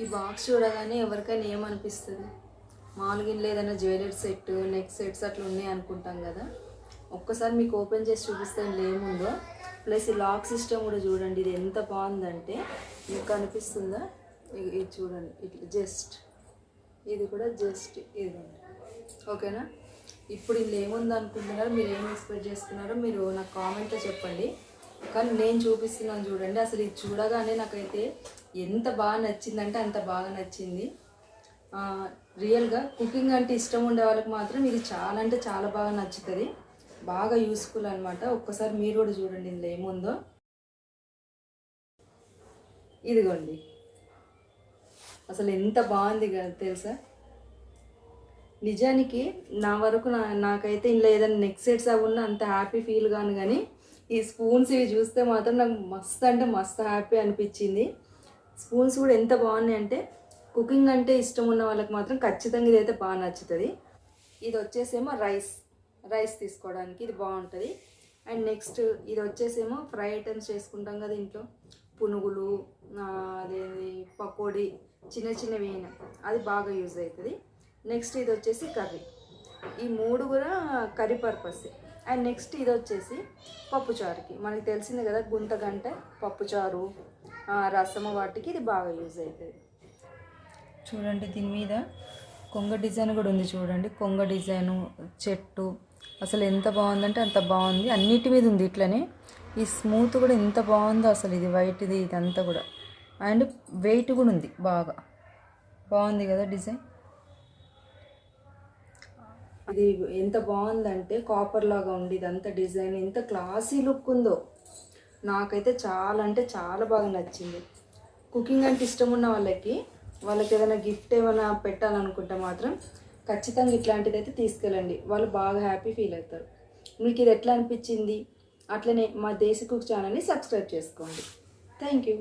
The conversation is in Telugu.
ఈ బాక్స్ చూడగానే ఎవరికైనా ఏమనిపిస్తుంది? మామూలుగా ఇంట్లో ఏదైనా జ్యువెలరీ సెట్, నెక్ సెట్స్ అట్లా ఉన్నాయి అనుకుంటాం కదా. ఒక్కసారి మీకు ఓపెన్ చేసి చూపిస్తే ఇందులో ఏముందో. ప్లస్ ఈ లాక్ సిస్టమ్ కూడా చూడండి, ఇది ఎంత బాగుందంటే మీకు కనిపిస్తుందా? ఇది చూడండి, ఇట్లా జస్ట్ ఇది కూడా జస్ట్ ఇది. ఓకేనా? ఇప్పుడు ఇందులో ఏముంది అనుకుంటున్నారో, మీరు ఏం ఎక్స్పెక్ట్ చేస్తున్నారో మీరు నాకు కామెంట్లో చెప్పండి. కానీ నేను చూపిస్తున్నాను చూడండి. అసలు ఇది చూడగానే నాకైతే ఎంత బాగా నచ్చిందంటే అంత బాగా నచ్చింది. రియల్గా కుకింగ్ అంటే ఇష్టం ఉండే వాళ్ళకి మాత్రం ఇది చాలా అంటే చాలా బాగా నచ్చుతుంది. బాగా యూస్ఫుల్ అనమాట. ఒక్కసారి మీరు కూడా చూడండి ఇందులో ఏముందో. ఇదిగోండి, అసలు ఎంత బాగుంది కదా తెలుసా. నిజానికి నా వరకు నాకైతే ఇందులో ఏదైనా నెక్ సెట్స్ అవి ఉన్నా అంత హ్యాపీ ఫీల్ కాను, కానీ ఈ స్పూన్స్ ఇవి చూస్తే మాత్రం నాకు మస్తు అంటే మస్తు హ్యాపీ అనిపించింది. స్పూన్స్ కూడా ఎంత బాగున్నాయి అంటే కుకింగ్ అంటే ఇష్టం ఉన్న వాళ్ళకి మాత్రం ఖచ్చితంగా ఇదైతే బాగా నచ్చుతుంది. ఇది వచ్చేసేమో రైస్ తీసుకోవడానికి ఇది బాగుంటుంది. అండ్ నెక్స్ట్ ఇది వచ్చేసేమో ఫ్రై ఐటమ్స్ చేసుకుంటాం కదా ఇంట్లో, పునుగులు, అదేది పకోడీ, చిన్న చిన్నవి అది బాగా యూజ్ అవుతుంది. నెక్స్ట్ ఇది వచ్చేసి కర్రీ. ఈ మూడు కూడా కర్రీ పర్పస్. అండ్ నెక్స్ట్ ఇది వచ్చేసి పప్పుచారుకి, మనకి తెలిసింది కదా గుంతగంట పప్పుచారు, రసము, వాటికి ఇది బాగా యూజ్ అవుతుంది. చూడండి దీని మీద కొంగ డిజైన్ కూడా ఉంది చూడండి. కొంగ డిజైను, చెట్టు, అసలు ఎంత బాగుందంటే అంత బాగుంది. అన్నిటి మీద ఉంది ఇట్లనే. ఈ స్మూత్ కూడా ఎంత బాగుందో అసలు. ఇది వైట్ది ఇదంతా కూడా. అండ్ వెయిట్ కూడా ఉంది, బాగా బాగుంది కదా డిజైన్. అది ఎంత బాగుందంటే కాపర్ లాగా ఉంది ఇదంతా డిజైన్. ఎంత క్లాసీ లుక్ ఉందో. నాకైతే చాలా అంటే చాలా బాగా నచ్చింది. కుకింగ్ అంటే ఇష్టం ఉన్న వాళ్ళకి ఏదైనా గిఫ్ట్ ఏమైనా పెట్టాలనుకుంటే మాత్రం ఖచ్చితంగా ఇట్లాంటిది అయితే తీసుకెళ్ళండి. వాళ్ళు బాగా హ్యాపీ ఫీల్ అవుతారు. మీకు ఇది ఎట్లా అనిపించింది? అట్లనే మా దేశీ కుక్ ఛానల్ని సబ్స్క్రైబ్ చేసుకోండి. Thank you.